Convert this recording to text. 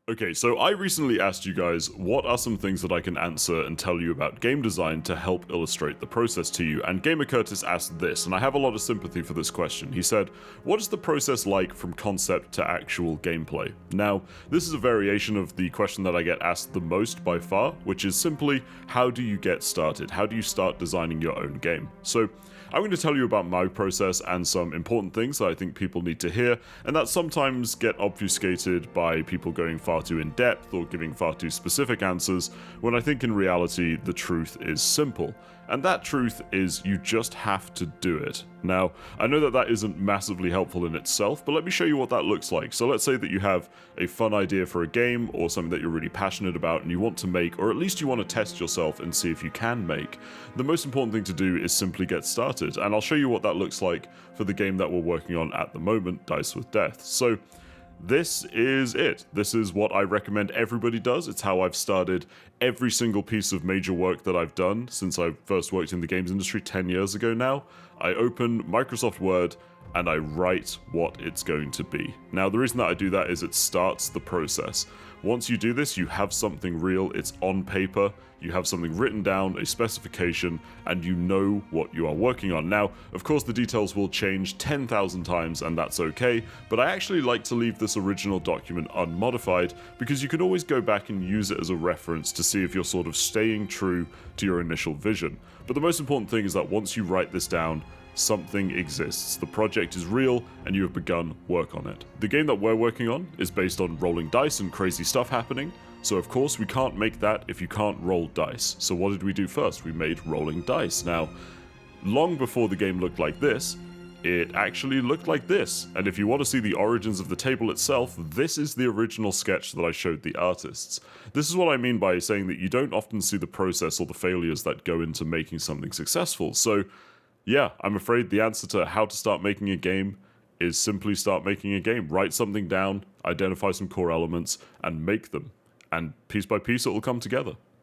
Okay, so I recently asked you guys what are some things that I can answer and tell you about game design to help illustrate the process to you, and Gamer Curtis asked this, and I have a lot of sympathy for this question. He said, what is the process like from concept to actual gameplay? Now, this is a variation of the question that I get asked the most by far, which is simply, how do you get started? How do you start designing your own game? So, I'm going to tell you about my process and some important things that I think people need to hear, and that sometimes get obfuscated by people going far too in depth or giving far too specific answers, when I think in reality the truth is simple. And that truth is you just have to do it. Now, I know that that isn't massively helpful in itself, but let me show you what that looks like. So let's say that you have a fun idea for a game or something that you're really passionate about and you want to make, or at least you want to test yourself and see if you can make. The most important thing to do is simply get started, and I'll show you what that looks like for the game that we're working on at the moment, Dice with Death. So, this is it. This is what I recommend everybody does. It's how I've started every single piece of major work that I've done since I first worked in the games industry 10 years ago now. I open Microsoft Word and I write what it's going to be. Now, the reason that I do that is it starts the process. Once you do this, you have something real, it's on paper, you have something written down, a specification, and you know what you are working on. Now, of course, the details will change 10,000 times, and that's okay, but I actually like to leave this original document unmodified because you can always go back and use it as a reference to see if you're sort of staying true to your initial vision. But the most important thing is that once you write this down, something exists. The project is real, and you have begun work on it. The game that we're working on is based on rolling dice and crazy stuff happening, so of course we can't make that if you can't roll dice. So what did we do first? We made rolling dice. Now, long before the game looked like this, it actually looked like this. And if you want to see the origins of the table itself, this is the original sketch that I showed the artists. This is what I mean by saying that you don't often see the process or the failures that go into making something successful. So, yeah, I'm afraid the answer to how to start making a game is simply start making a game. Write something down, identify some core elements, and make them. And piece by piece it will come together.